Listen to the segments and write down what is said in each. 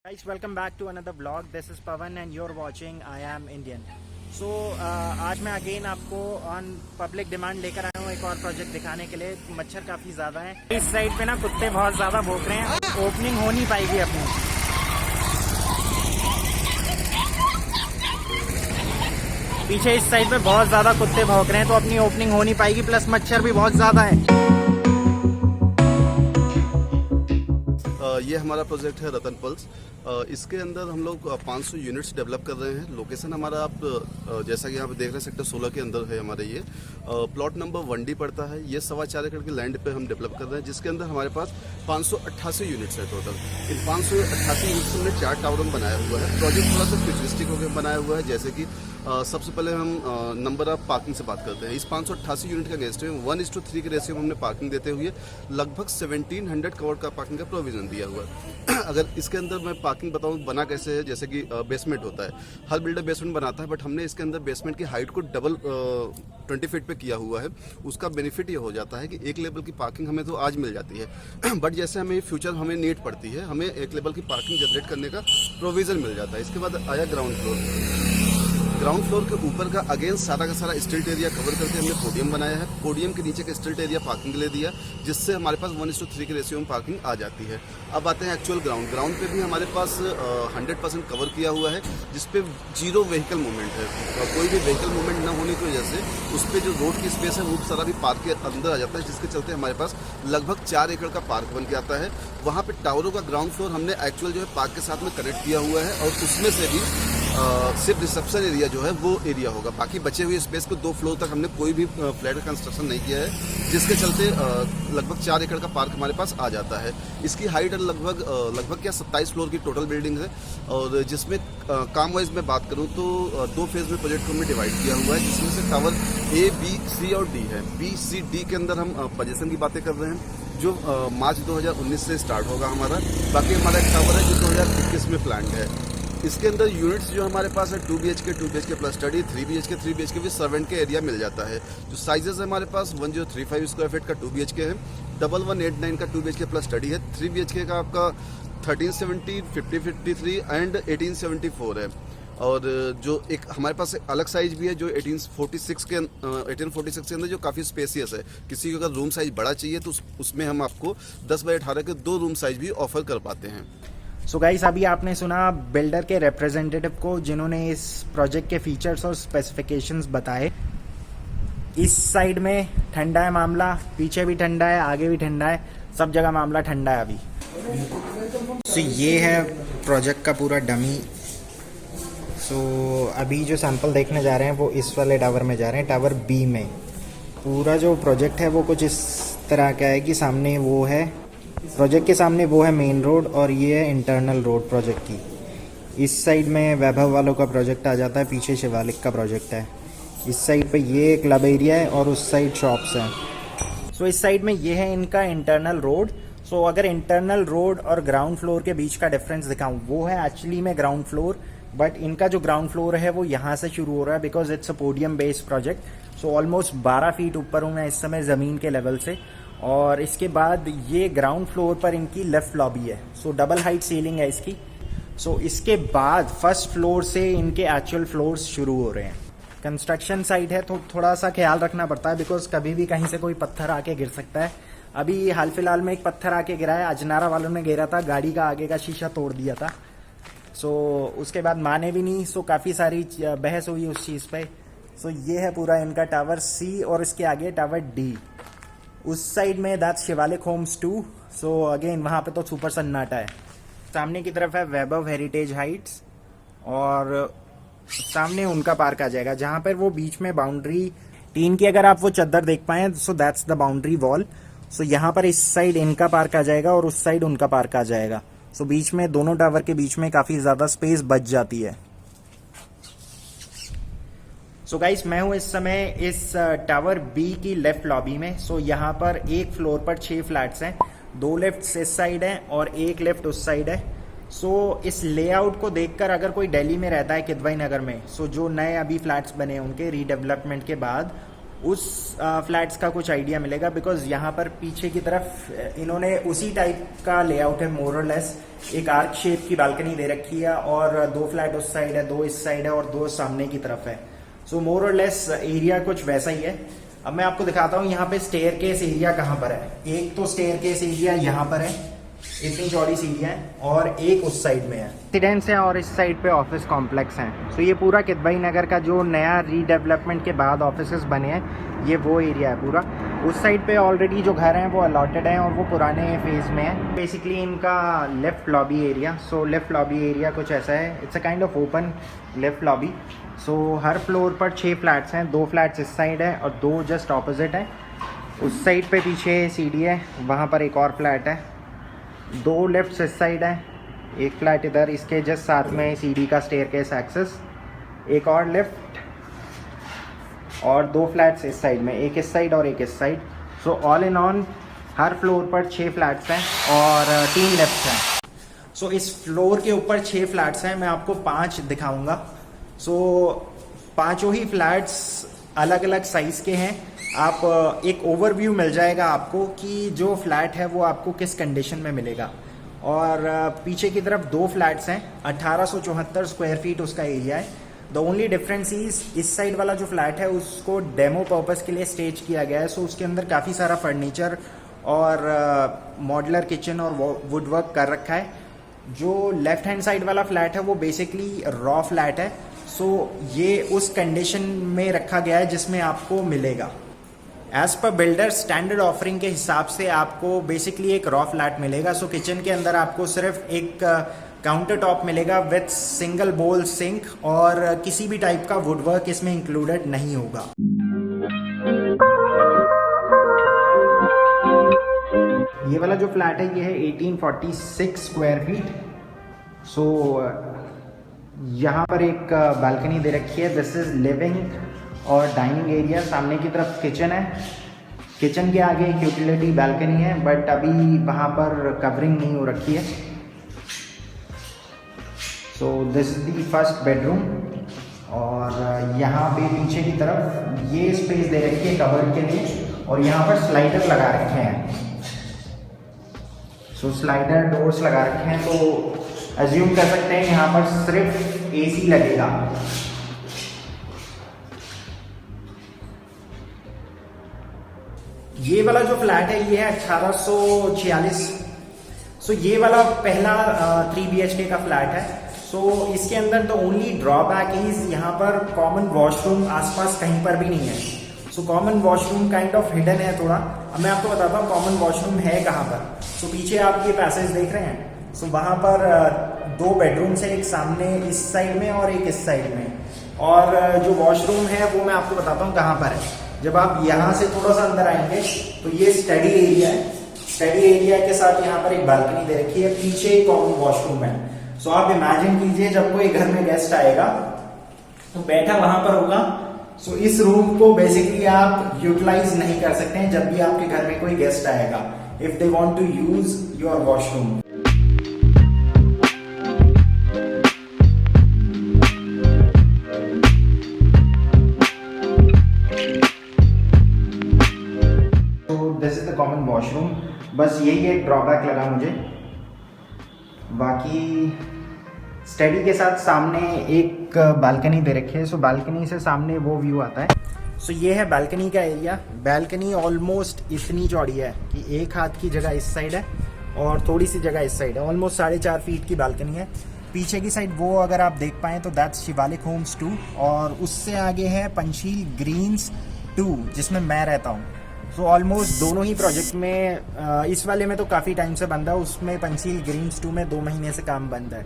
Guys, welcome back to another vlog. This is Pavan and you're watching I Am Indian. So आज मैं again आपको on public demand लेकर आया हूँ एक और प्रोजेक्ट दिखाने के लिए। मच्छर काफ़ी ज़्यादा है इस साइड पे ना, कुत्ते बहुत ज़्यादा भौंक रहे हैं। ओपनिंग हो नहीं पाएगी अपनी। पीछे इस साइड पे बहुत ज़्यादा कुत्ते भौंक रहे हैं तो अपनी ओपनिंग हो नहीं पाएगी, प्लस मच्छर भी बहुत ज़्यादा है। ये हमारा प्रोजेक्ट है रतन पल्स। इसके अंदर हम लोग 500 यूनिट्स डेवलप कर रहे हैं। लोकेशन हमारा आप जैसा कि यहाँ पे देख रहे हैं सेक्टर 16 के अंदर है हमारे ये। प्लॉट नंबर 1D पड़ता है। ये 4.25 एकड़ की लैंड पे हम डेवलप कर रहे हैं, जिसके अंदर हमारे पास 588 यूनिट्स है टोटल। इन 588 यूनिट्स में 4 टावर बनाया हुआ है। प्रोजेक्ट थोड़ा सा फ्यूचरिस्टिक होकर बनाया हुआ है। जैसे कि सबसे पहले हम नंबर ऑफ पार्किंग से बात करते हैं। इस 588 यूनिट का अगेंस्ट में 1:3 के रेशियो में हमने पार्किंग देते हुए लगभग 1700 करोड़ का पार्किंग का प्रोविजन दिया हुआ है। अगर इसके अंदर मैं पार्किंग बताऊं बना कैसे है, जैसे कि बेसमेंट होता है, हर बिल्डर बेसमेंट बनाता है, बट हमने इसके अंदर बेसमेंट की हाइट को डबल 20 फीट पे किया हुआ है। उसका बेनिफिट ये हो जाता है कि एक लेवल की पार्किंग हमें तो आज मिल जाती है, बट जैसे हमें फ्यूचर हमें नीड पड़ती है, हमें एक लेवल की पार्किंग जनरेट करने का प्रोविजन मिल जाता है। इसके बाद आया ग्राउंड फ्लोर। ग्राउंड फ्लोर के ऊपर का अगेन सारा का सारा स्टिल्ट एरिया कवर करके हमने पोडियम बनाया है। पोडियम के नीचे का स्टिल्ट एरिया पार्किंग के लिए दिया, जिससे हमारे पास 1:3 के रेशियो में पार्किंग आ जाती है। अब आते हैं एक्चुअल ग्राउंड। ग्राउंड पे भी हमारे पास 100% कवर किया हुआ है, जिसपे 0 व्हीकल मूवमेंट है। कोई भी व्हीकल मूवमेंट न होने की वजह से उस पर जो रोड की स्पेस है वो सारा भी पार्क के अंदर आ जाता है, जिसके चलते हमारे पास लगभग 4 एकड़ का पार्क बन के आता है। वहाँ पे टावरों का ग्राउंड फ्लोर हमने एक्चुअल जो है पार्क के साथ में कनेक्ट किया हुआ है, और उसमें से भी सिर्फ रिसेप्शन एरिया जो है वो एरिया होगा। बाकी बचे हुए स्पेस को 2 फ्लोर तक हमने कोई भी फ्लैट का कंस्ट्रक्शन नहीं किया है, जिसके चलते लगभग 4 एकड़ का पार्क हमारे पास आ जाता है। इसकी हाइट लगभग क्या 27 फ्लोर की टोटल बिल्डिंग है, और जिसमें काम वाइज मैं बात करूं तो 2 फेज में प्रोजेक्ट को हमने डिवाइड किया हुआ है, जिसमें से टावर A, B, C और D है। B, C, D के अंदर हम पोजीशन की बातें कर रहे हैं, जो मार्च 2019 से स्टार्ट होगा हमारा। बाकी हमारा एक टावर है जो 2021 में प्लान्ड है। इसके अंदर यूनिट्स जो हमारे पास है 2 BHK प्लस स्टडी, 3 BHK भी सर्वेंट के एरिया मिल जाता है। जो साइजेस है हमारे पास 1035 स्क्वायर फीट का 2 BHK है, 1189 का 2 BHK प्लस स्टडी है, 3 BHK का आपका 1370, 5053 एंड 1874 है। और जो एक हमारे पास एक अलग साइज भी है जो 1846 के अंदर जो काफ़ी स्पेसियस है। किसी को अगर रूम साइज बड़ा चाहिए तो उसमें हम आपको 10x18 के 2 रूम साइज भी ऑफर कर पाते हैं। सो गाइस, अभी आपने सुना बिल्डर के रिप्रेजेंटेटिव को, जिन्होंने इस प्रोजेक्ट के फीचर्स और स्पेसिफिकेशंस बताए। इस साइड में ठंडा है मामला, पीछे भी ठंडा है, आगे भी ठंडा है, सब जगह मामला ठंडा है अभी। सो ये है प्रोजेक्ट का पूरा डमी। सो अभी जो सैंपल देखने जा रहे हैं वो इस वाले टावर में जा रहे हैं, टावर B में। पूरा जो प्रोजेक्ट है वो कुछ इस तरह का है कि सामने वो है, प्रोजेक्ट के सामने वो है मेन रोड, और ये है इंटरनल रोड प्रोजेक्ट की। इस साइड में वैभव वालों का प्रोजेक्ट आ जाता है, पीछे शिवालिक का प्रोजेक्ट है। इस साइड पे ये क्लब एरिया है और उस साइड शॉप्स हैं। सो इस साइड में ये है इनका इंटरनल रोड। सो अगर इंटरनल रोड और ग्राउंड फ्लोर के बीच का डिफरेंस दिखाऊं, वो है एक्चुअली में ग्राउंड फ्लोर, बट इनका जो ग्राउंड फ्लोर है वो यहाँ से शुरू हो रहा है, because it's a podium based project. So almost 12 feet ऊपर हूँ मैं इस समय ज़मीन के लेवल से। और इसके बाद ये ग्राउंड फ्लोर पर इनकी लेफ्ट लॉबी है। सो डबल हाइट सीलिंग है इसकी। सो इसके बाद फर्स्ट फ्लोर से इनके एक्चुअल फ्लोर्स शुरू हो रहे हैं। कंस्ट्रक्शन साइट है तो थोड़ा सा ख्याल रखना पड़ता है, बिकॉज कभी भी कहीं से कोई पत्थर आके गिर सकता है। अभी हाल फिलहाल में एक पत्थर आके गिरा है, अजनारा वालों ने गिरा था, गाड़ी का आगे का शीशा तोड़ दिया था। सो उसके बाद माने भी नहीं। सो काफ़ी सारी बहस हुई उस चीज़ पे। सो ये है पूरा इनका टावर C, और इसके आगे टावर D। उस साइड में that's Shivalik Homes 2। So again वहाँ पे तो सुपर सन्नाटा है। सामने की तरफ है वैभव हेरिटेज हाइट्स, और सामने उनका पार्क आ जाएगा, जहाँ पर वो बीच में बाउंड्री टीन की अगर आप वो चद्दर देख पाएँ, so that's the boundary wall. So यहाँ पर इस साइड इनका पार्क आ जाएगा और उस साइड उनका पार्क आ जाएगा। सो बीच में दोनों टावर के बीच में काफ़ी ज़्यादा स्पेस बच जाती है। सो गाइस, मैं हूँ इस समय इस टावर B की लेफ्ट लॉबी में। सो यहाँ पर एक फ्लोर पर 6 फ्लैट्स हैं, 2 लिफ्ट्स इस साइड हैं और एक लिफ्ट उस साइड है। सो इस लेआउट को देखकर अगर कोई दिल्ली में रहता है किदवई नगर में, सो जो नए अभी फ्लैट्स बने उनके रीडेवलपमेंट के बाद, उस फ्लैट्स का कुछ आइडिया मिलेगा, बिकॉज यहाँ पर पीछे की तरफ इन्होंने उसी टाइप का लेआउट है मोर और लेस। एक आर्क शेप की बालकनी दे रखी है और 2 फ्लैट उस साइड है, 2 इस साइड है और 2 सामने की तरफ है। सो मोर और लेस एरिया कुछ वैसा ही है। अब मैं आपको दिखाता हूँ यहाँ पे स्टेयरकेस एरिया कहाँ पर है। एक तो स्टेयरकेस एरिया यहाँ पर है, इतनी चौड़ी सीढ़ियाँ हैं, और एक उस साइड में है रेसिडेंस है और इस साइड पे ऑफिस कॉम्प्लेक्स हैं। सो ये पूरा किदवई नगर का जो नया रीडेवलपमेंट के बाद ऑफिसेस बने हैं, ये वो एरिया है पूरा। उस साइड पे ऑलरेडी जो घर हैं वो अलॉटेड हैं और वो पुराने फेज में है। बेसिकली इनका left lobby area, so left lobby area कुछ ऐसा है, it's a kind of open left lobby. So her floor पर 6 फ्लैट्स हैं, 2 फ्लैट्स इस साइड है और 2 जस्ट ऑपोजिट हैं। उस साइड पे पीछे सीढ़ी है, वहाँ पर एक और फ्लैट है, 2 लेफ्ट इस साइड है, एक फ्लैट इधर, इसके जस्ट साथ में सीढ़ी का स्टेयरकेस एक्सेस, एक और लेफ्ट और 2 फ्लैट्स इस साइड में, एक इस साइड और एक इस side. So all in on her floor पर 6 फ्लैट्स हैं और 3 लेफ्ट हैं। सो इस फ्लोर के ऊपर 6 फ्लैट्स हैं, मैं आपको 5 दिखाऊंगा। सो पांचों ही फ्लैट्स अलग अलग साइज़ के हैं। आप एक ओवरव्यू मिल जाएगा आपको कि जो फ्लैट है वो आपको किस कंडीशन में मिलेगा। और पीछे की तरफ 2 फ्लैट्स हैं, 1874 स्क्वायर फीट उसका एरिया है। द ओनली डिफरेंस इज इस साइड वाला जो फ्लैट है उसको डेमो पर्पस के लिए स्टेज किया गया है। सो उसके अंदर काफ़ी सारा फर्नीचर और मॉड्यूलर किचन और वुड वर्क कर रखा है। जो लेफ्ट हैंड साइड वाला फ्लैट है वो बेसिकली रॉ फ्लैट है। सो ये उस कंडीशन में रखा गया है जिसमें आपको मिलेगा। As per builder standard offering के हिसाब से आपको बेसिकली एक रॉ फ्लैट मिलेगा। सो किचन के अंदर आपको सिर्फ एक काउंटर टॉप मिलेगा विथ सिंगल बोल सिंक और किसी भी टाइप का वुड वर्क इसमें इंक्लूडेड नहीं होगा। ये वाला जो फ्लैट है ये है 1846 स्क्वायर फीट। सो यहाँ पर एक बालकनी दे रखी है, दिस इज लिविंग और डाइनिंग एरिया। सामने की तरफ किचन है, किचन के आगे एक यूटिलिटी बालकनी है, बट अभी वहाँ पर कवरिंग नहीं हो रखी है। So this is the first bedroom और यहाँ पे पीछे की तरफ ये स्पेस दे रखी है कवर्ड के लिए और यहाँ पर स्लाइडर लगा रखे हैं। सो स्लाइडर डोर्स लगा रखे हैं, तो एज्यूम कर सकते हैं यहाँ पर सिर्फ एसी लगेगा। ये वाला जो फ्लैट है ये है 1846। सो ये वाला पहला 3 BHK का फ्लैट है। सो इसके अंदर द ओनली ड्रॉबैक इज यहाँ पर कॉमन वॉशरूम आसपास कहीं पर भी नहीं है। So common washroom kind of hidden है थोड़ा। अब मैं आपको बताता हूँ कॉमन वॉशरूम है कहाँ पर। सो पीछे आप ये पैसेज देख रहे हैं, सो वहाँ पर 2 बेडरूम्स है, एक सामने इस साइड में और एक इस साइड में। और जो वॉशरूम है वो मैं आपको बताता हूँ कहाँ पर है। जब आप यहाँ से थोड़ा सा अंदर आएंगे तो ये स्टडी एरिया है। स्टडी एरिया के साथ यहाँ पर एक बालकनी दे रखी है, पीछे एक कॉमन वॉशरूम है। सो आप इमेजिन कीजिए जब कोई घर में गेस्ट आएगा तो बैठा वहां पर होगा। सो इस रूम को बेसिकली आप यूटिलाइज नहीं कर सकते हैं जब भी आपके घर में कोई गेस्ट आएगा, if they want to use your washroom. This is the common washroom. बस यही एक ड्रॉबैक लगा मुझे, बाकी स्टडी के साथ सामने एक बालकनी दे रखी है। सो बालकनी से सामने वो व्यू आता है। सो ये है बालकनी का एरिया। बालकनी ऑलमोस्ट इतनी चौड़ी है कि एक हाथ की जगह इस साइड है और थोड़ी सी जगह इस साइड है। ऑलमोस्ट 4.5 फीट की बालकनी है। पीछे की साइड वो अगर आप देख पाएँ तो दैट्स शिवालिक होम्स 2 और उससे आगे है पंचशील ग्रीन्स 2 जिसमें मैं रहता हूँ। सो ऑलमोस्ट दोनों ही प्रोजेक्ट में इस वाले में तो काफ़ी टाइम से बंद है, उसमें पंचशील ग्रीन्स 2 में 2 महीने से काम बंद है।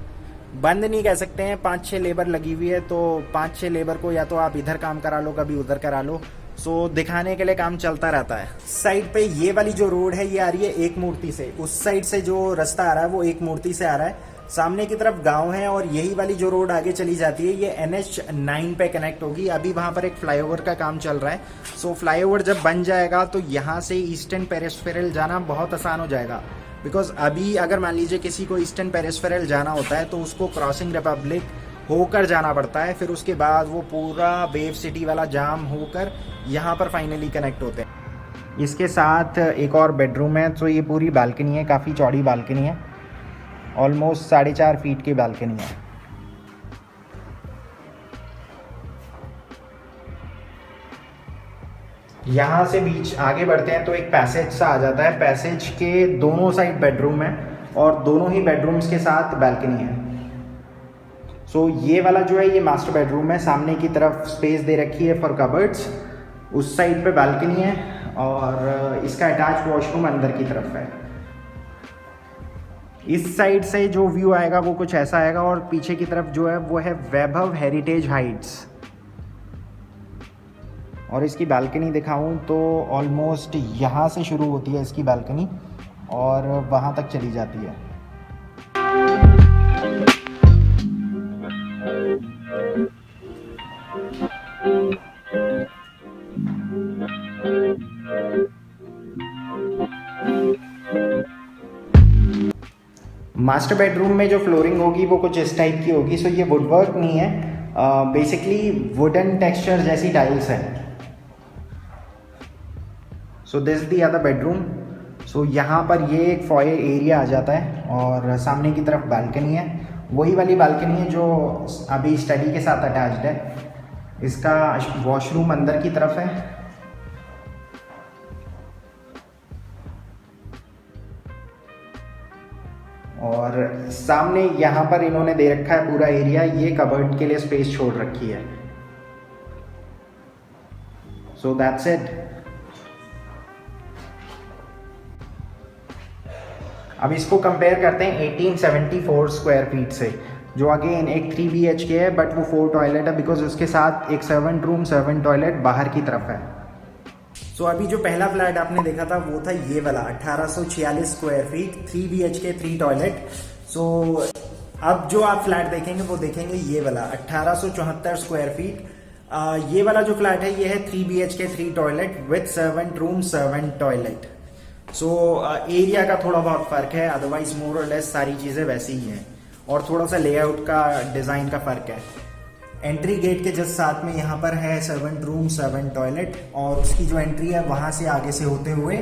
बंद नहीं कह सकते हैं, 5-6 लेबर लगी हुई है, तो 5-6 लेबर को या तो आप इधर काम करा लो कभी उधर करा लो। सो दिखाने के लिए काम चलता रहता है। साइड पे ये वाली जो रोड है ये आ रही है एक मूर्ति से, उस साइड से जो रास्ता आ रहा है वो एक मूर्ति से आ रहा है। सामने की तरफ गांव है और यही वाली जो रोड आगे चली जाती है ये NH9 पे कनेक्ट होगी। अभी वहां पर एक फ्लाईओवर का काम चल रहा है। सो फ्लाईओवर जब बन जाएगा तो यहाँ से ईस्टर्न पेरिफेरल जाना बहुत आसान हो जाएगा। बिकॉज अभी अगर मान लीजिए किसी को ईस्टर्न पेरिफेरल जाना होता है तो उसको क्रॉसिंग रिपब्लिक होकर जाना पड़ता है, फिर उसके बाद वो पूरा वेव सिटी वाला जाम होकर यहाँ पर फाइनली कनेक्ट होते हैं। इसके साथ एक और बेडरूम है, तो ये पूरी बालकनी है, काफ़ी चौड़ी बालकनी है, ऑलमोस्ट 4.5 फीट की बालकनी है। यहाँ से बीच आगे बढ़ते हैं तो एक पैसेज सा आ जाता है। पैसेज के दोनों साइड बेडरूम है और दोनों ही बेडरूम्स के साथ बालकनी है। सो ये वाला जो है ये मास्टर बेडरूम है, सामने की तरफ स्पेस दे रखी है फॉर कबर्ड्स, उस साइड पे बालकनी है और इसका अटैच वॉशरूम अंदर की तरफ है। इस साइड से जो व्यू आएगा वो कुछ ऐसा आएगा और पीछे की तरफ जो है वो है वैभव हेरिटेज हाइट्स। और इसकी बालकनी दिखाऊं तो ऑलमोस्ट यहाँ से शुरू होती है इसकी बालकनी और वहाँ तक चली जाती है। मास्टर बेडरूम में जो फ्लोरिंग होगी वो कुछ इस टाइप की होगी। सो ये वुडवर्क नहीं है, बेसिकली वुडन टेक्सचर जैसी टाइल्स है। So this the other bedroom. So यहाँ पर ये एक फॉयर एरिया आ जाता है और सामने की तरफ बालकनी है, वही वाली बालकनी है जो अभी स्टडी के साथ अटैच्ड है। इसका वॉशरूम अंदर की तरफ है और सामने यहाँ पर इन्होंने दे रखा है पूरा एरिया, ये कबर्ड के लिए स्पेस छोड़ रखी है। So that's it. अब इसको कंपेयर करते हैं 1874 स्क्वायर फीट से, जो अगेन एक 3 BHK है बट वो 4 टॉयलेट है, बिकॉज उसके साथ एक 7 रूम 7 टॉयलेट बाहर की तरफ है। सो अभी जो पहला फ्लैट आपने देखा था वो था ये वाला 1846 स्क्वायर फीट 3 BHK 3 टॉयलेट। सो अब जो आप फ्लैट देखेंगे वो देखेंगे ये वाला 1874 स्क्वायर फीट। ये वाला जो फ्लैट है ये है 3 BHK 3 toilet with 7 room 7 toilet. So area का थोड़ा बहुत फर्क है, अदरवाइज मोर और लेस सारी चीज़ें वैसी ही हैं और थोड़ा सा लेआउट का डिज़ाइन का फ़र्क है। एंट्री गेट के जस्ट साथ में यहाँ पर है 7 रूम 7 टॉयलेट और उसकी जो एंट्री है वहाँ से आगे से होते हुए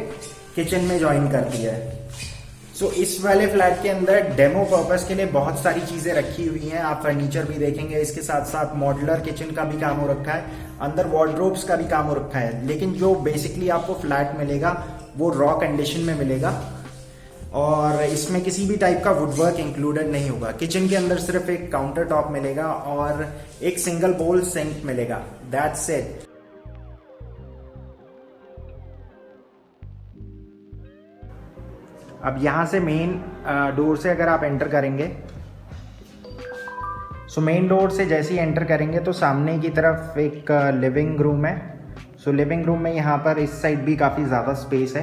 किचन में ज्वाइन करती है। सो इस वाले फ्लैट के अंदर डेमो पर्पस के लिए बहुत सारी चीज़ें रखी हुई हैं। आप फर्नीचर भी देखेंगे, इसके साथ साथ मॉड्यूलर किचन का भी काम हो रखा है, अंदर वार्डरोब्स का भी काम हो रखा है। लेकिन जो बेसिकली आपको फ्लैट मिलेगा वो रॉ कंडीशन में मिलेगा और इसमें किसी भी टाइप का वुडवर्क इंक्लूडेड नहीं होगा। किचन के अंदर सिर्फ एक काउंटर टॉप मिलेगा और एक सिंगल बोल सिंक मिलेगा, दैट्स इट। अब यहाँ से मेन डोर से अगर आप एंटर करेंगे, सो मेन डोर से जैसे ही एंटर करेंगे तो सामने की तरफ एक लिविंग रूम है। सो लिविंग रूम में यहाँ पर इस साइड भी काफ़ी ज़्यादा स्पेस है।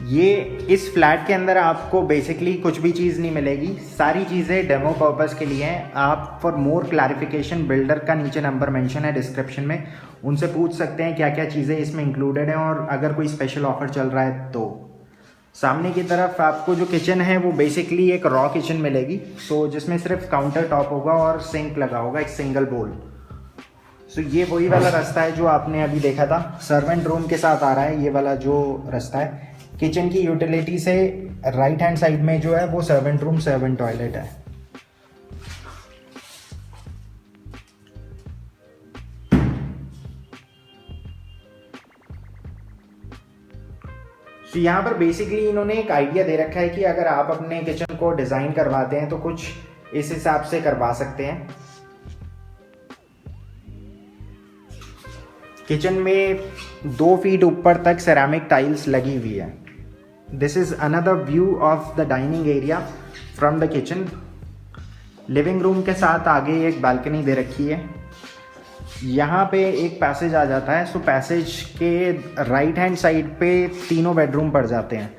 ये इस फ्लैट के अंदर आपको बेसिकली कुछ भी चीज़ नहीं मिलेगी, सारी चीज़ें डेमो पर्पस के लिए हैं। आप फॉर मोर क्लैरिफिकेशन बिल्डर का नीचे नंबर मेंशन है डिस्क्रिप्शन में, उनसे पूछ सकते हैं क्या क्या चीज़ें इसमें इंक्लूडेड हैं और अगर कोई स्पेशल ऑफर चल रहा है तो। सामने की तरफ आपको जो किचन है वो बेसिकली एक रॉ किचन मिलेगी, सो जिसमें सिर्फ काउंटर टॉप होगा और सिंक लगा होगा, एक सिंगल बोल। सो ये वही वाला रास्ता है जो आपने अभी देखा था, सर्वेंट रूम के साथ आ रहा है ये वाला जो रास्ता है। किचन की यूटिलिटी से राइट हैंड साइड में जो है वो 7 रूम 7 टॉयलेट है। तो यहाँ पर बेसिकली इन्होंने एक आइडिया दे रखा है कि अगर आप अपने किचन को डिज़ाइन करवाते हैं तो कुछ इस हिसाब से करवा सकते हैं। किचन में 2 फीट ऊपर तक सेरामिक टाइल्स लगी हुई है। This is another view of the dining area from the kitchen. Living room के साथ आगे एक बालकनी दे रखी है, यहाँ पे एक पैसेज आ जाता है। सो पैसेज के राइट हैंड साइड पे तीनों बेडरूम पड़ जाते हैं।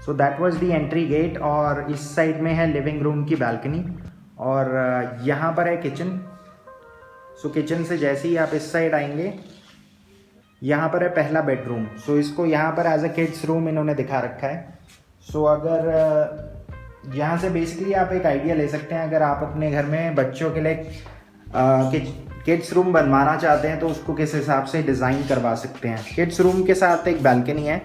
So that was the entry gate और इस साइड में है लिविंग रूम की बालकनी और यहाँ पर है किचन। सो किचन से जैसे ही आप इस साइड आएंगे यहाँ पर है पहला बेडरूम। सो इसको यहाँ पर एज अ किड्स रूम इन्होंने दिखा रखा है। सो अगर यहाँ से बेसिकली आप एक आइडिया ले सकते हैं, अगर आप अपने घर में बच्चों के लिए किड्स रूम बनवाना चाहते हैं तो उसको किस हिसाब से डिज़ाइन करवा सकते हैं। किड्स रूम के साथ एक बालकनी है।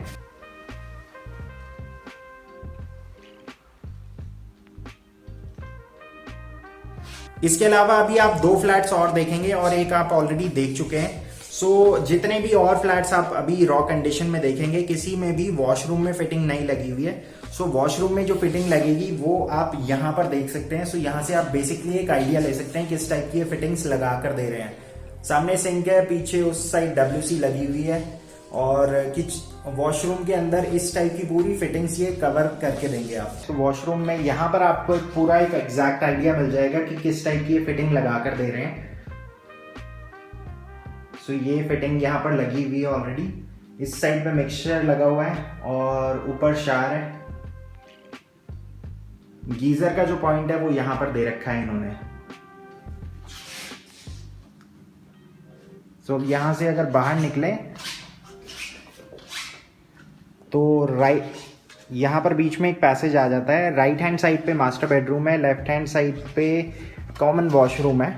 इसके अलावा अभी आप 2 फ्लैट्स और देखेंगे और एक आप ऑलरेडी देख चुके हैं। सो जितने भी और फ्लैट्स आप अभी रॉ कंडीशन में देखेंगे, किसी में भी वॉशरूम में फिटिंग नहीं लगी हुई है। सो वॉशरूम में जो फिटिंग लगेगी वो आप यहाँ पर देख सकते हैं। सो यहाँ से आप बेसिकली एक आइडिया ले सकते हैं किस टाइप की ये फिटिंग्स लगा कर दे रहे हैं। सामने सिंक है, पीछे उस साइड WC लगी हुई है और वॉशरूम के अंदर इस टाइप की पूरी फिटिंग्स ये कवर करके देंगे आप। तो वॉशरूम में यहाँ पर आपको पूरा एक एग्जैक्ट आइडिया मिल जाएगा कि किस टाइप की ये फिटिंग लगा कर दे रहे हैं। सो ये फिटिंग यहाँ पर लगी हुई है ऑलरेडी। इस साइड पे मिक्सचर लगा हुआ है और ऊपर शावर है। गीजर का जो पॉइंट है वो यहाँ पर दे रखा है इन्होंने। सो अब यहाँ से अगर बाहर निकले तो राइट यहाँ पर बीच में एक पैसेज आ जाता है। राइट हैंड साइड पे मास्टर बेडरूम है, लेफ्ट हैंड साइड पे कॉमन वॉशरूम है।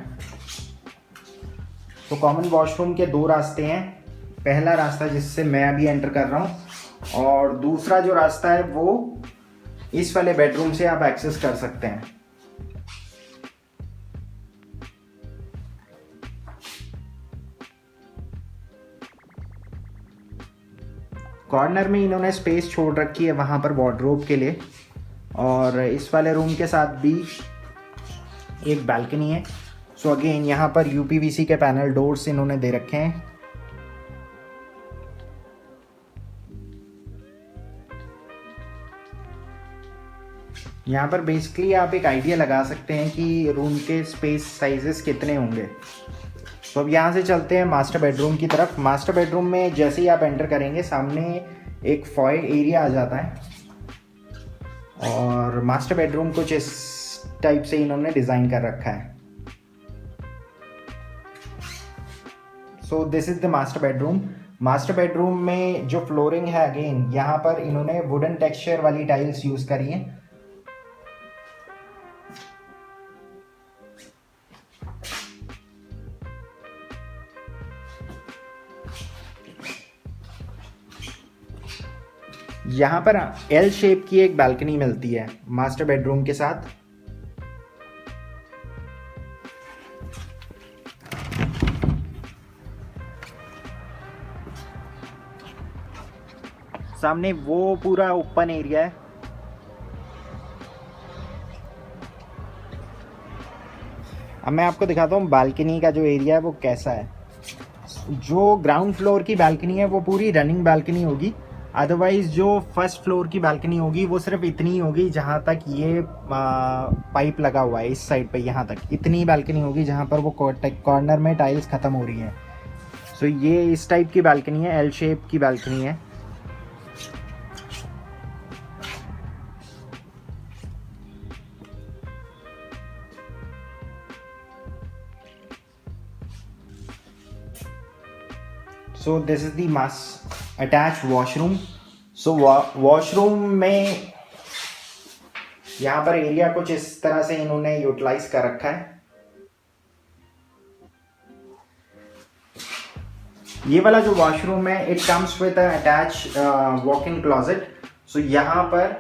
तो कॉमन वॉशरूम के 2 रास्ते हैं। पहला रास्ता जिससे मैं अभी एंटर कर रहा हूँ और दूसरा जो रास्ता है वो इस वाले बेडरूम से आप एक्सेस कर सकते हैं। कॉर्नर में इन्होंने स्पेस छोड़ रखी है वहां पर वार्डरोब के लिए और इस वाले रूम के साथ भी एक बालकनी है। सो अगेन यहाँ पर UPVC के पैनल डोर्स इन्होंने दे रखे हैं। यहाँ पर बेसिकली आप एक आइडिया लगा सकते हैं कि रूम के स्पेस साइजेस कितने होंगे। तो अब यहाँ से चलते हैं मास्टर बेडरूम की तरफ। मास्टर बेडरूम में जैसे ही आप एंटर करेंगे सामने एक फॉय एरिया आ जाता है और मास्टर बेडरूम कुछ इस टाइप से इन्होंने डिज़ाइन कर रखा है। So this is the master bedroom. Master bedroom में जो फ्लोरिंग है अगेन यहाँ पर इन्होंने वुडन टेक्सचर वाली टाइल्स यूज़ करी हैं। यहाँ पर L शेप की एक बालकनी मिलती है मास्टर बेडरूम के साथ। सामने वो पूरा ओपन एरिया है। अब मैं आपको दिखाता हूँ बालकनी का जो एरिया है वो कैसा है। जो ग्राउंड फ्लोर की बालकनी है वो पूरी रनिंग बालकनी होगी। अदरवाइज जो फर्स्ट फ्लोर की बालकनी होगी वो सिर्फ इतनी ही होगी जहाँ तक ये पाइप लगा हुआ है। इस साइड पे यहाँ तक इतनी बालकनी होगी जहाँ पर वो कॉर्नर में टाइल्स ख़त्म हो रही हैं। सो ये इस टाइप की बालकनी है, L शेप की बालकनी है। So this is the attach washroom. So washroom में यहाँ पर एरिया कुछ इस तरह से इन्होंने यूटिलाइज कर रखा है। ये वाला जो वॉशरूम है it comes with attach walk in closet. So यहाँ पर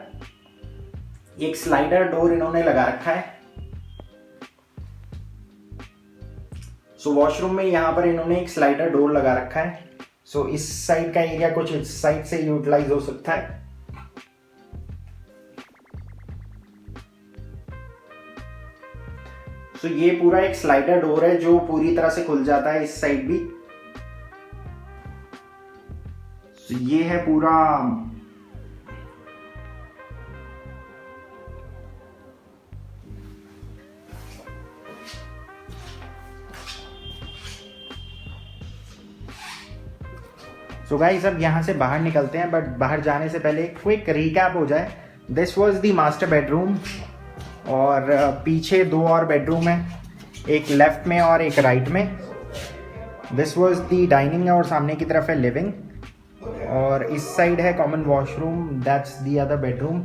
एक स्लाइडर डोर इन्होंने लगा रखा है। सो वॉशरूम में यहाँ पर इन्होंने एक स्लाइडर डोर लगा रखा है। सो इस साइड का एरिया कुछ इस साइड से यूटिलाइज हो सकता है। सो ये पूरा एक स्लाइडर डोर है जो पूरी तरह से खुल जाता है इस साइड भी। सो ये है पूरा सो गाइस अब यहाँ से बाहर निकलते हैं, बट बाहर जाने से पहले क्विक रिकैप हो जाए। This was the master bedroom और पीछे 2 और बेडरूम है, एक लेफ्ट में और एक राइट में। दिस वॉज दी डाइनिंग और सामने की तरफ है लिविंग, और इस साइड है common washroom, that's the other bedroom.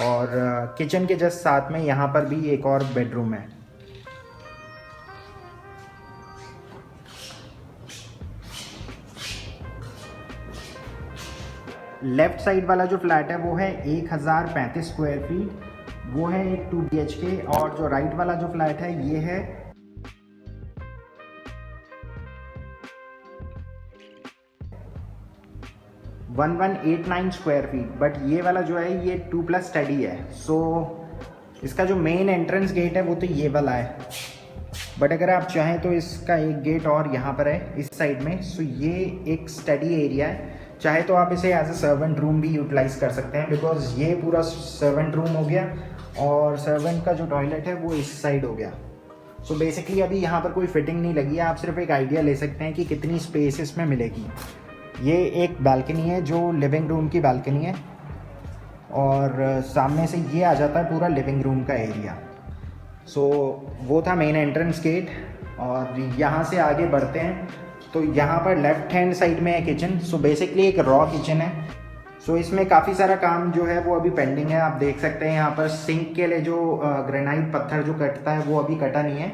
और किचन के जस्ट साथ में यहाँ पर भी एक और बेडरूम है। लेफ्ट साइड वाला जो फ्लैट है वो है 1035 स्क्वायर फीट, वो है एक 2 BHK। और जो राइट वाला जो फ्लैट है ये है 1189 स्क्वायर फीट, बट ये वाला जो है ये 2+ स्टडी है। सो इसका जो मेन एंट्रेंस गेट है वो तो ये वाला है, बट अगर आप चाहें तो इसका एक गेट और यहाँ पर है इस साइड में। सो ये एक स्टडी एरिया है, चाहे तो आप इसे एज अ सर्वेंट रूम भी यूटिलाइज कर सकते हैं, बिकॉज ये पूरा सर्वेंट रूम हो गया और सर्वेंट का जो टॉयलेट है वो इस साइड हो गया। सो बेसिकली अभी यहाँ पर कोई फिटिंग नहीं लगी है, आप सिर्फ एक आइडिया ले सकते हैं कि कितनी स्पेस इसमें मिलेगी। ये एक बालकनी है जो लिविंग रूम की बालकनी है, और सामने से ये आ जाता है पूरा लिविंग रूम का एरिया। सो वो था मेन एंट्रेंस गेट, और यहाँ से आगे बढ़ते हैं तो यहाँ पर लेफ्ट हैंड साइड में है किचन। सो बेसिकली एक रॉ किचन है। सो इसमें काफ़ी सारा काम जो है वो अभी पेंडिंग है। आप देख सकते हैं यहाँ पर सिंक के लिए जो ग्रेनाइट पत्थर जो कटता है वो अभी कटा नहीं है,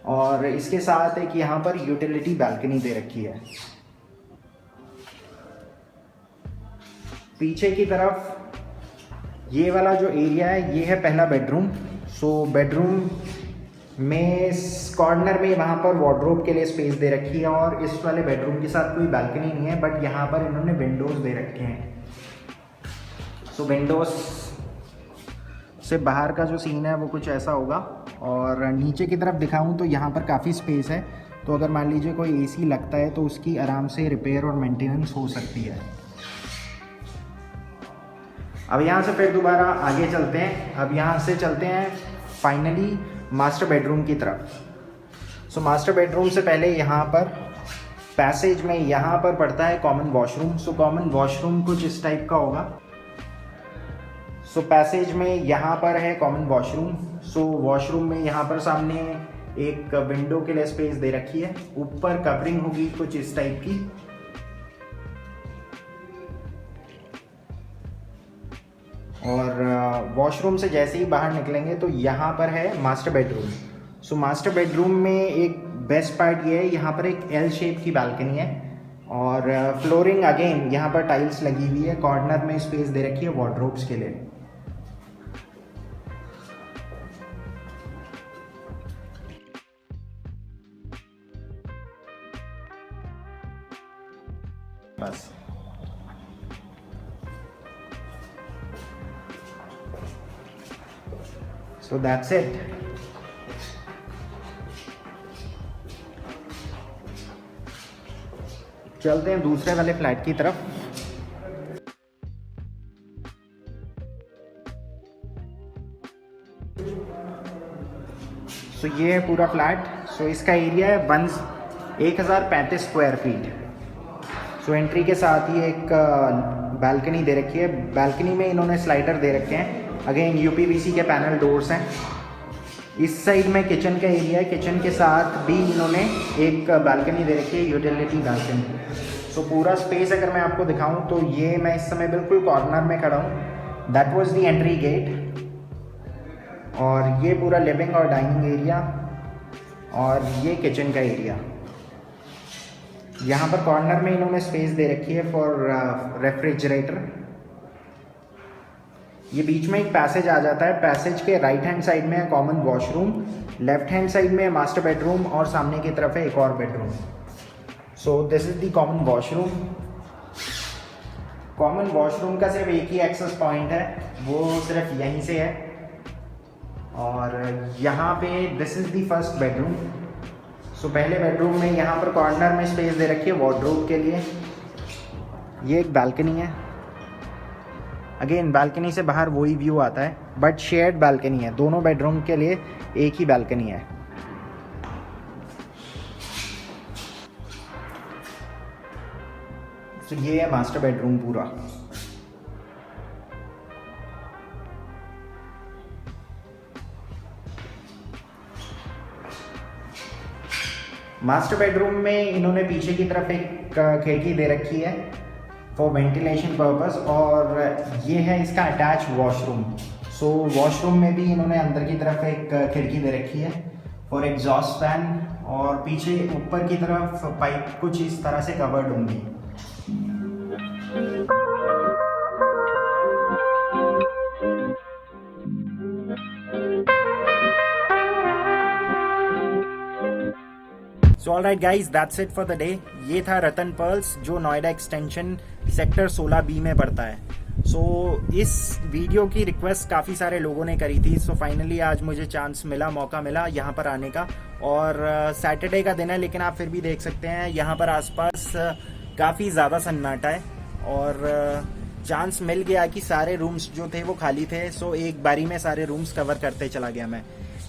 और इसके साथ एक यहाँ पर यूटिलिटी बालकनी दे रखी है। पीछे की तरफ ये वाला जो एरिया है ये है पहला बेडरूम। सो बेडरूम में कॉर्नर में वहाँ पर वार्डरोब के लिए स्पेस दे रखी है, और इस वाले बेडरूम के साथ कोई बालकनी नहीं है, बट यहाँ पर इन्होंने विंडोज़ दे रखे हैं। सो विंडोज़ से बाहर का जो सीन है वो कुछ ऐसा होगा। और नीचे की तरफ दिखाऊं तो यहाँ पर काफ़ी स्पेस है, तो अगर मान लीजिए कोई AC लगता है तो उसकी आराम से रिपेयर और मेंटेनेंस हो सकती है। अब यहाँ से फिर दोबारा आगे चलते हैं। अब यहाँ से चलते हैं फाइनली मास्टर बेडरूम की तरफ। सो मास्टर बेडरूम से पहले यहाँ पर पैसेज में यहाँ पर पड़ता है common washroom. So common washroom कुछ इस टाइप का होगा। सो पैसेज में यहाँ पर है कॉमन वॉशरूम। सो वॉशरूम में यहाँ पर सामने एक विंडो के लिए स्पेस दे रखी है, ऊपर कवरिंग होगी कुछ इस टाइप की। और वॉशरूम से जैसे ही बाहर निकलेंगे तो यहाँ पर है master bedroom. So master bedroom में एक बेस्ट पार्ट ये है, यहाँ पर एक L शेप की बालकनी है, और फ्लोरिंग अगेन यहाँ पर टाइल्स लगी हुई है। कॉर्नर में स्पेस दे रखी है वार्डरोब्स के लिए। बस So that's it. चलते हैं दूसरे वाले फ्लैट की तरफ। सो ये है पूरा फ्लैट। सो इसका एरिया है 1035 स्क्वायर फीट। सो एंट्री के साथ ही एक बालकनी दे रखी है। बालकनी में इन्होंने स्लाइडर दे रखे हैं। अगेन UPVC के पैनल डोर्स हैं। इस साइड में किचन का एरिया है, किचन के साथ भी इन्होंने एक बालकनी दे रखी है, यूटिलिटी बालकनी। सो पूरा स्पेस अगर मैं आपको दिखाऊं तो ये मैं इस समय बिल्कुल कॉर्नर में खड़ा हूँ। That was the entry gate, और ये पूरा लिविंग और डाइनिंग एरिया, और ये किचन का एरिया। यहाँ पर कॉर्नर में इन्होंने स्पेस दे रखी है फॉर रेफ्रिजरेटर। ये बीच में एक पैसेज आ जाता है। पैसेज के राइट हैंड साइड में है common washroom, left hand side में है मास्टर बेडरूम, और सामने की तरफ है एक और bedroom. So this is the common washroom. Common washroom का सिर्फ एक ही एक्सेस पॉइंट है, वो सिर्फ यहीं से है। और यहाँ पे this is the first bedroom. So पहले बेडरूम में यहाँ पर कॉर्नर में स्पेस दे रखी है वार्डरोब के लिए। ये एक बालकनी है। अगेन बालकनी से बाहर वही व्यू आता है, बट शेयर्ड बालकनी है। दोनों बेडरूम के लिए एक ही बालकनी है। तो ये है मास्टर बेडरूम पूरा। मास्टर बेडरूम में इन्होंने पीछे की तरफ एक खिड़की दे रखी है फॉर वेंटिलेशन पर्पस, और ये है इसका अटैच वॉशरूम। सो वॉशरूम में भी इन्होंने अंदर की तरफ एक खिड़की दे रखी है फॉर एग्जॉस्ट फैन, और पीछे ऊपर की तरफ पाइप कुछ इस तरह से कवर्ड होंगी। So alright guys, that's it for the day. ये था रतन पर्ल्स जो नोएडा एक्सटेंशन सेक्टर 16B में पड़ता है। सो इस वीडियो की रिक्वेस्ट काफ़ी सारे लोगों ने करी थी। सो फाइनली आज मुझे चांस मिला, मौका मिला यहाँ पर आने का। और सैटरडे का दिन है, लेकिन आप फिर भी देख सकते हैं यहाँ पर आसपास काफ़ी ज़्यादा सन्नाटा है, और चांस मिल गया कि सारे रूम्स जो थे वो खाली थे। सो एक बारी में सारे रूम्स कवर करते चला गया मैं।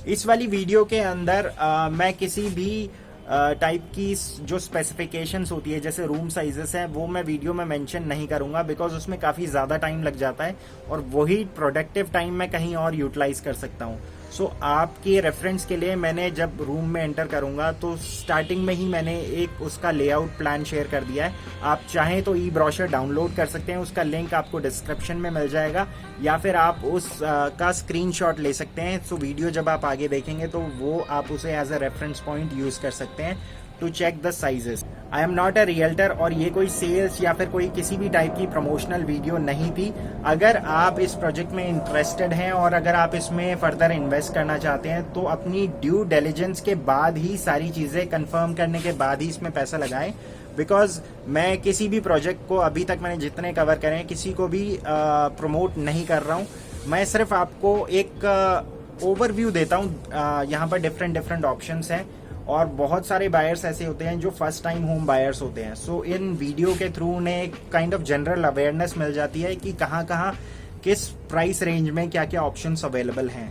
इस वाली वीडियो के अंदर मैं किसी भी टाइप की जो स्पेसिफिकेशंस होती है, जैसे रूम साइजेस हैं, वो मैं वीडियो में मेंशन नहीं करूंगा, बिकॉज उसमें काफ़ी ज़्यादा टाइम लग जाता है और वही प्रोडक्टिव टाइम मैं कहीं और यूटिलाइज कर सकता हूं। सो आपके रेफरेंस के लिए मैंने जब रूम में एंटर करूंगा तो स्टार्टिंग में ही मैंने एक उसका लेआउट प्लान शेयर कर दिया है। आप चाहें तो ई ब्रोशर डाउनलोड कर सकते हैं, उसका लिंक आपको डिस्क्रिप्शन में मिल जाएगा, या फिर आप उस का स्क्रीनशॉट ले सकते हैं। सो वीडियो जब आप आगे देखेंगे तो वो आप उसे as a reference point use कर सकते हैं to check the sizes. I am not a realtor, और ये कोई सेल्स या फिर कोई किसी भी टाइप की प्रमोशनल वीडियो नहीं थी। अगर आप इस प्रोजेक्ट में इंटरेस्टेड हैं और अगर आप इसमें फर्दर इन्वेस्ट करना चाहते हैं तो अपनी ड्यू डिलिजेंस के बाद ही, सारी चीज़ें कंफर्म करने के बाद ही इसमें पैसा लगाएं। बिकॉज मैं किसी भी प्रोजेक्ट को, अभी तक मैंने जितने कवर करे हैं, किसी को भी प्रमोट नहीं कर रहा हूँ। मैं सिर्फ आपको एक ओवरव्यू देता हूँ। यहाँ पर डिफरेंट ऑप्शंस हैं, और बहुत सारे बायर्स ऐसे होते हैं जो फर्स्ट टाइम होम बायर्स होते हैं। सो इन वीडियो के थ्रू उन्हें एक काइंड ऑफ जनरल अवेयरनेस मिल जाती है कि कहाँ किस प्राइस रेंज में क्या क्या ऑप्शंस अवेलेबल हैं।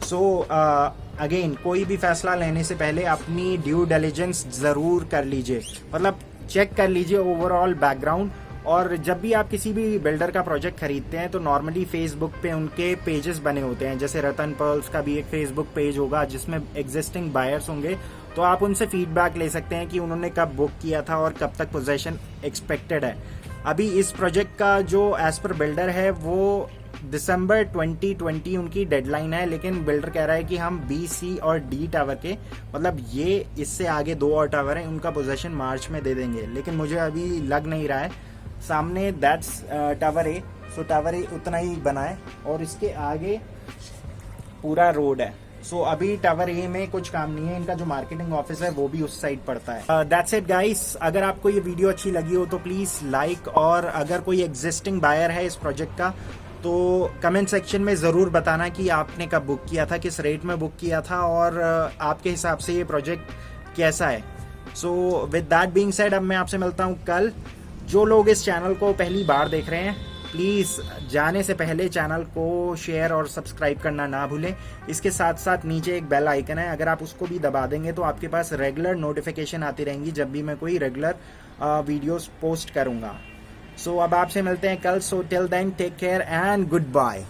सो अगेन, कोई भी फैसला लेने से पहले अपनी ड्यू डिलिजेंस ज़रूर कर लीजिए, मतलब चेक कर लीजिए ओवरऑल बैकग्राउंड। और जब भी आप किसी भी बिल्डर का प्रोजेक्ट खरीदते हैं तो नॉर्मली फेसबुक पे उनके पेजेस बने होते हैं, जैसे रतन पर्ल्स का भी एक फेसबुक पेज होगा जिसमें एग्जिस्टिंग बायर्स होंगे, तो आप उनसे फीडबैक ले सकते हैं कि उन्होंने कब बुक किया था और कब तक पोजेशन एक्सपेक्टेड है। अभी इस प्रोजेक्ट का जो एज पर बिल्डर है वो दिसंबर 2020 उनकी डेडलाइन है, लेकिन बिल्डर कह रहा है कि हम बी, सी और डी टावर के, मतलब ये इससे आगे 2 और टावर हैं, उनका पोजेशन मार्च में दे देंगे। लेकिन मुझे अभी लग नहीं रहा है। सामने that's tower A. So tower A उतना ही बना है और इसके आगे पूरा रोड है। सो अभी टावर ए में कुछ काम नहीं है, इनका जो मार्केटिंग ऑफिस है वो भी उस साइड पड़ता है। दैट्स इट गाइस, अगर आपको ये वीडियो अच्छी लगी हो तो प्लीज लाइक, और अगर कोई एग्जिस्टिंग बायर है इस प्रोजेक्ट का तो कमेंट सेक्शन में ज़रूर बताना कि आपने कब बुक किया था, किस रेट में बुक किया था, और आपके हिसाब से ये प्रोजेक्ट कैसा है। So with that being said, अब मैं आपसे मिलता हूँ कल। जो लोग इस चैनल को पहली बार देख रहे हैं, प्लीज़ जाने से पहले चैनल को शेयर और सब्सक्राइब करना ना भूलें। इसके साथ साथ नीचे एक बेल आइकन है, अगर आप उसको भी दबा देंगे तो आपके पास रेगुलर नोटिफिकेशन आती रहेंगी जब भी मैं कोई रेगुलर वीडियोस पोस्ट करूँगा। सो अब आपसे मिलते हैं कल। So till then, take care and good bye.